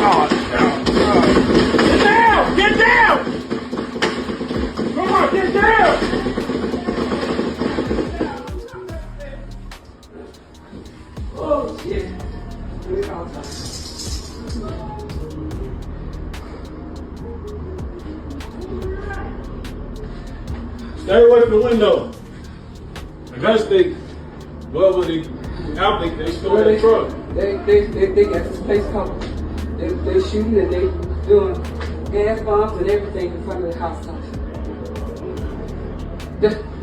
Get down! Get down! Come on, get down! Oh, shit. Stay away from the window. Investigate. Whoever the outfit they stole that truck. They got this place covered. They shooting and they doing gas bombs and everything in front of the house.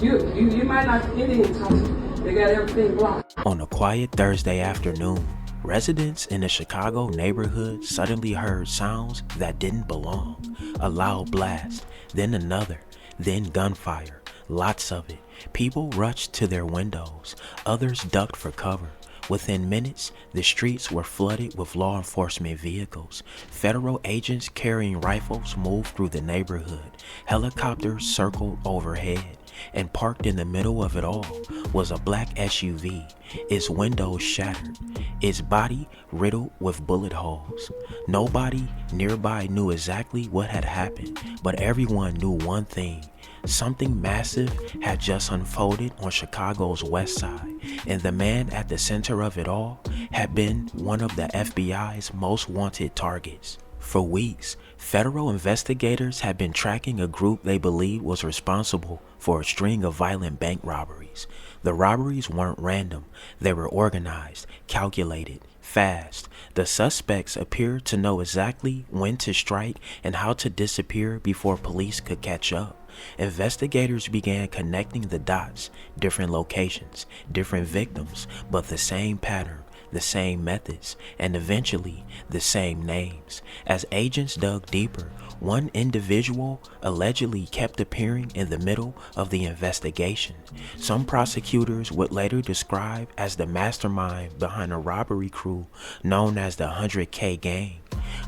You might not get in and touch it. They got everything blocked. On a quiet Thursday afternoon, residents in a Chicago neighborhood suddenly heard sounds that didn't belong. A loud blast, then another, then gunfire. Lots of it. People rushed to their windows. Others ducked for cover. Within minutes, the streets were flooded with law enforcement vehicles. Federal agents carrying rifles moved through the neighborhood. Helicopters circled overhead. And parked in the middle of it all was a black SUV, its windows shattered, its body riddled with bullet holes. Nobody nearby knew exactly what had happened, but everyone knew one thing. Something massive had just unfolded on Chicago's west side, and the man at the center of it all had been one of the FBI's most wanted targets. For weeks, federal investigators had been tracking a group they believed was responsible for a string of violent bank robberies. The robberies weren't random, they were organized, calculated, fast. The suspects appeared to know exactly when to strike and how to disappear before police could catch up. Investigators began connecting the dots, different locations, different victims, but the same pattern, the same methods, and eventually the same names. As agents dug deeper, one individual allegedly kept appearing in the middle of the investigation. Some prosecutors would later describe as the mastermind behind a robbery crew known as the 100K Gang,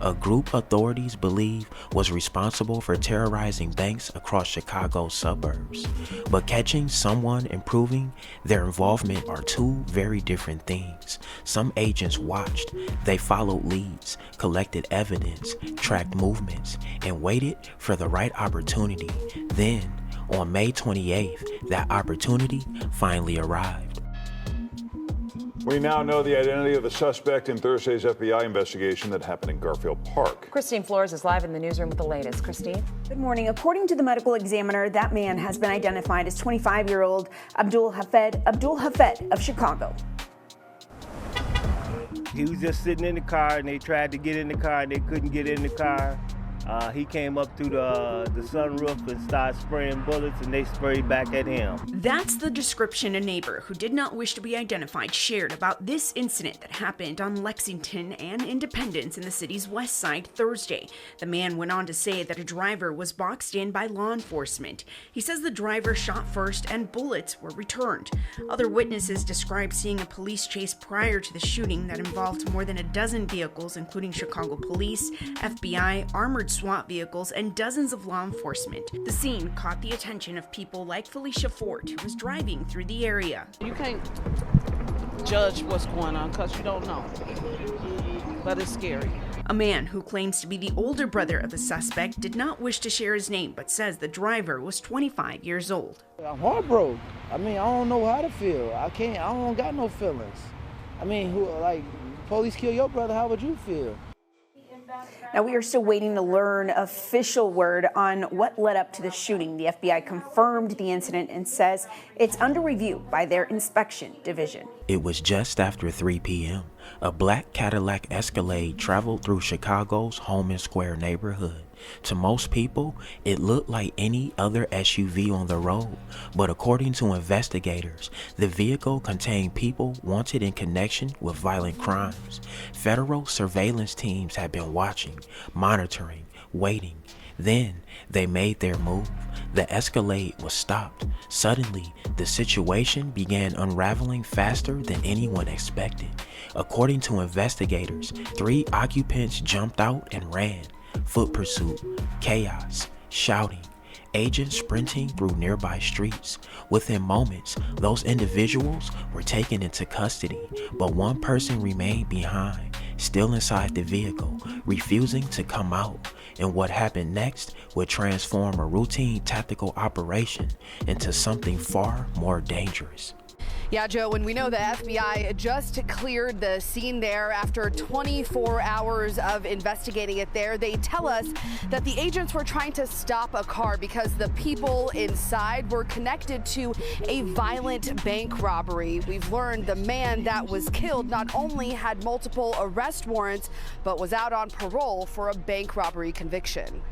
a group authorities believe was responsible for terrorizing banks across Chicago's suburbs. But catching someone and proving their involvement are two very different things. Some agents watched, they followed leads, collected evidence, tracked movements, and waited for the right opportunity. Then, on May 28th, that opportunity finally arrived. We now know the identity of the suspect in Thursday's FBI investigation that happened in Garfield Park. Christine Flores is live in the newsroom with the latest. Christine? Good morning. According to the medical examiner, that man has been identified as 25-year-old Abdul Hafed of Chicago. He was just sitting in the car, and they tried to get in the car, and they couldn't get in the car. He came up through the sunroof and started spraying bullets, and they sprayed back at him. That's the description a neighbor who did not wish to be identified shared about this incident that happened on Lexington and Independence in the city's west side Thursday. The man went on to say that a driver was boxed in by law enforcement. He says the driver shot first and bullets were returned. Other witnesses described seeing a police chase prior to the shooting that involved more than a dozen vehicles, including Chicago police, FBI, armored SWAT vehicles, and dozens of law enforcement. The scene caught the attention of people like Felicia Ford, who was driving through the area. You can't judge what's going on because you don't know, but it's scary. A man who claims to be the older brother of the suspect did not wish to share his name, but says the driver was 25 years old. I'm heartbroken. I mean, I don't know how to feel. I don't got no feelings. I mean, police kill your brother, how would you feel? Now, we are still waiting to learn official word on what led up to the shooting. The FBI confirmed the incident and says it's under review by their inspection division. It was just after 3 p.m. A black Cadillac Escalade traveled through Chicago's Holman Square neighborhood. To most people, it looked like any other SUV on the road, but according to investigators, the vehicle contained people wanted in connection with violent crimes. Federal surveillance teams had been watching, monitoring, waiting. Then they made their move. The Escalade was stopped. Suddenly, the situation began unraveling faster than anyone expected. According to investigators, 3 occupants jumped out and ran. Foot pursuit, chaos, shouting, agents sprinting through nearby streets. Within moments, those individuals were taken into custody, but one person remained behind, still inside the vehicle, refusing to come out. And what happened next would transform a routine tactical operation into something far more dangerous. Yeah, Joe, and we know the FBI just cleared the scene there after 24 hours of investigating it there. They tell us that the agents were trying to stop a car because the people inside were connected to a violent bank robbery. We've learned the man that was killed not only had multiple arrest warrants, but was out on parole for a bank robbery conviction.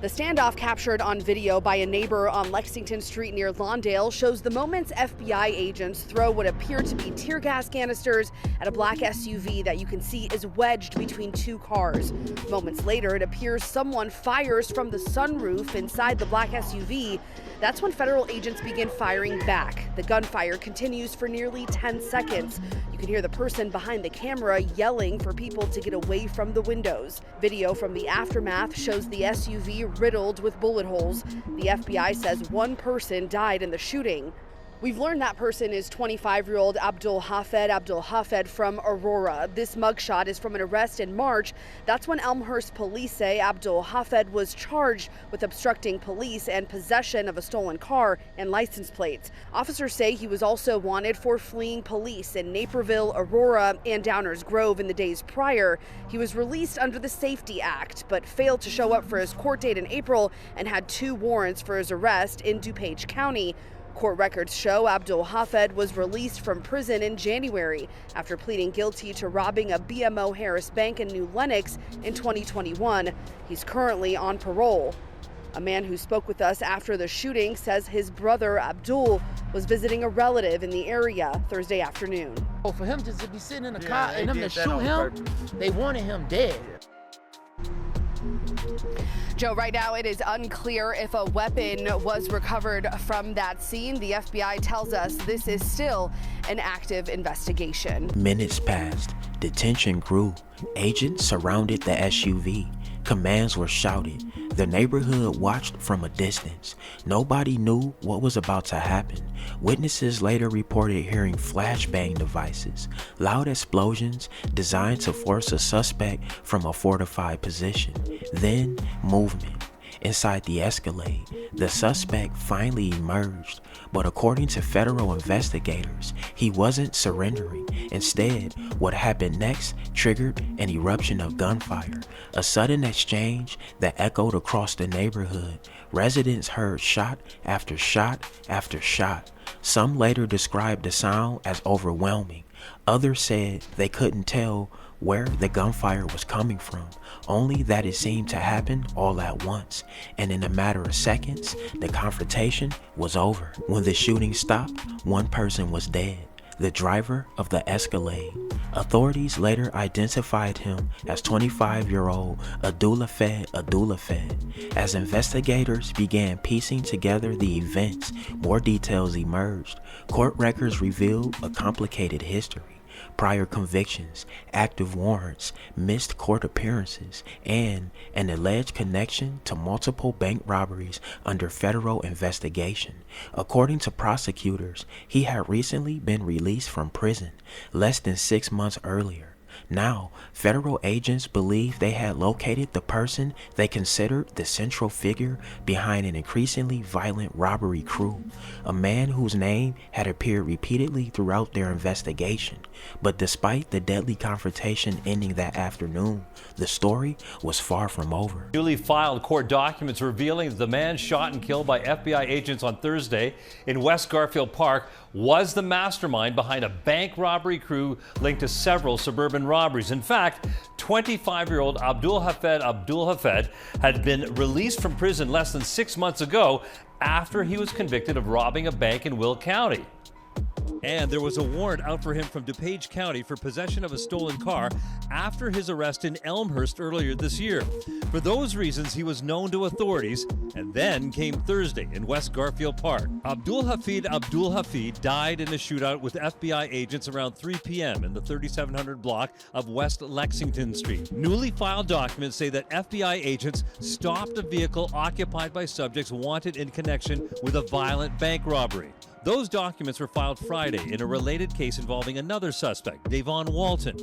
The standoff captured on video by a neighbor on Lexington Street near Lawndale shows the moments FBI agents throw what appear to be tear gas canisters at a black SUV that you can see is wedged between two cars. Moments later, it appears someone fires from the sunroof inside the black SUV. That's when federal agents begin firing back. The gunfire continues for nearly 10 seconds. You can hear the person behind the camera yelling for people to get away from the windows. Video from the aftermath shows the SUV riddled with bullet holes. The FBI says one person died in the shooting. We've learned that person is 25-year-old Abdul Hafed from Aurora. This mugshot is from an arrest in March. That's when Elmhurst police say Abdul Hafed was charged with obstructing police and possession of a stolen car and license plates. Officers say he was also wanted for fleeing police in Naperville, Aurora, and Downers Grove in the days prior. He was released under the Safety Act, but failed to show up for his court date in April and had 2 warrants for his arrest in DuPage County. Court records show Abdul Hafed was released from prison in January after pleading guilty to robbing a BMO Harris Bank in New Lenox in 2021. He's currently on parole. A man who spoke with us after the shooting says his brother Abdul was visiting a relative in the area Thursday afternoon. For him just to be sitting in a car and them to shoot him, they wanted him dead. Joe, right now it is unclear if a weapon was recovered from that scene. The FBI tells us this is still an active investigation. Minutes passed. Detention grew. Agents surrounded the SUV. Commands were shouted. The neighborhood watched from a distance. Nobody knew what was about to happen. Witnesses later reported hearing flashbang devices, loud explosions designed to force a suspect from a fortified position. Then movement. Inside the Escalade, the suspect finally emerged, but according to federal investigators, he wasn't surrendering. Instead, what happened next triggered an eruption of gunfire, a sudden exchange that echoed across the neighborhood. Residents heard shot after shot after shot. Some later described the sound as overwhelming. Others said they couldn't tell where the gunfire was coming from, only that it seemed to happen all at once, and in a matter of seconds, the confrontation was over. When the shooting stopped, one person was dead, the driver of the Escalade. Authorities later identified him as 25-year-old Abdulhafed. As investigators began piecing together the events, more details emerged. Court records revealed a complicated history. Prior convictions, active warrants, missed court appearances, and an alleged connection to multiple bank robberies under federal investigation. According to prosecutors, he had recently been released from prison less than 6 months earlier. Now, federal agents believe they had located the person they considered the central figure behind an increasingly violent robbery crew, a man whose name had appeared repeatedly throughout their investigation. But despite the deadly confrontation ending that afternoon, the story was far from over. Newly filed court documents revealing that the man shot and killed by FBI agents on Thursday in West Garfield Park was the mastermind behind a bank robbery crew linked to several suburban robberies. In fact, 25-year-old Abdulhafed had been released from prison less than 6 months ago after he was convicted of robbing a bank in Will County. And there was a warrant out for him from DuPage County for possession of a stolen car after his arrest in Elmhurst earlier this year. For those reasons, he was known to authorities, and then came Thursday in West Garfield Park. Abdulhafed died in a shootout with FBI agents around 3 p.m. in the 3700 block of West Lexington Street. Newly filed documents say that FBI agents stopped a vehicle occupied by subjects wanted in connection with a violent bank robbery. Those documents were filed Friday in a related case involving another suspect, Davon Walton.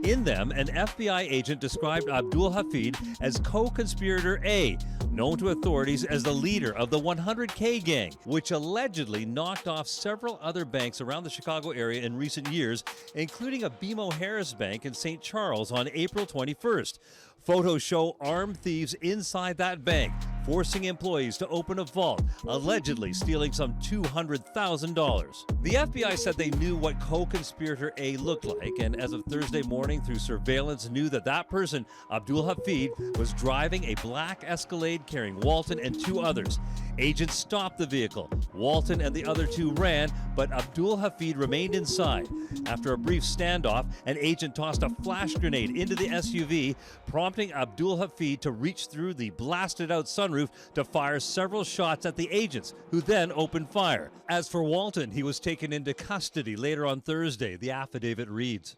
In them, an FBI agent described Abdul Hafid as co-conspirator A, known to authorities as the leader of the 100K gang, which allegedly knocked off several other banks around the Chicago area in recent years, including a BMO Harris Bank in St. Charles on April 21st. Photos show armed thieves inside that bank, forcing employees to open a vault, allegedly stealing some $200,000. The FBI said they knew what co-conspirator A looked like, and as of Thursday morning through surveillance knew that that person, Abdul Hafid, was driving a black Escalade carrying Walton and two others. Agents stopped the vehicle. Walton and the other two ran, but Abdul Hafid remained inside. After a brief standoff, an agent tossed a flash grenade into the SUV, prompting Abdul Hafid to reach through the blasted-out sunroof to fire several shots at the agents, who then opened fire. As for Walton, he was taken into custody later on Thursday, the affidavit reads.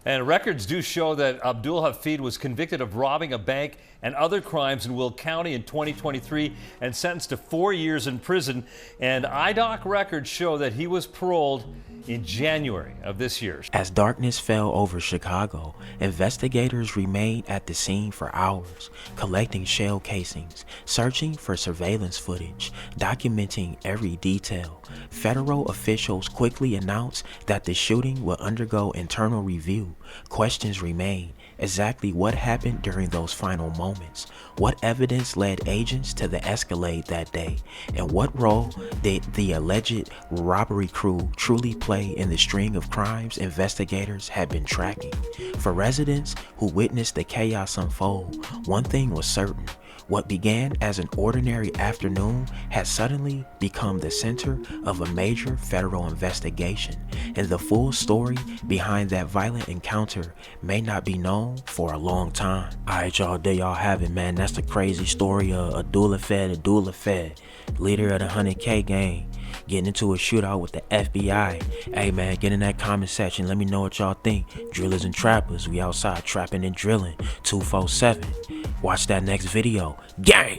And records do show that Abdul Hafid was convicted of robbing a bank and other crimes in Will County in 2023 and sentenced to 4 years in prison. And IDOC records show that he was paroled in January of this year. As darkness fell over Chicago, investigators remained at the scene for hours, collecting shell casings, searching for surveillance footage, documenting every detail. Federal officials quickly announced that the shooting will undergo internal review. Questions remain. Exactly what happened during those final moments? What evidence led agents to the Escalade that day? And what role did the alleged robbery crew truly play in the string of crimes investigators had been tracking? For residents who witnessed the chaos unfold, one thing was certain. What began as an ordinary afternoon had suddenly become the center of a major federal investigation, and the full story behind that violent encounter may not be known for a long time. Alright y'all, there y'all have it, man. That's the crazy story of Abdul Hafid, leader of the 100K gang, getting into a shootout with the FBI. Hey man, get in that comment section, let me know what y'all think. Drillers and trappers, we outside trapping and drilling 247. Watch that next video. Gang!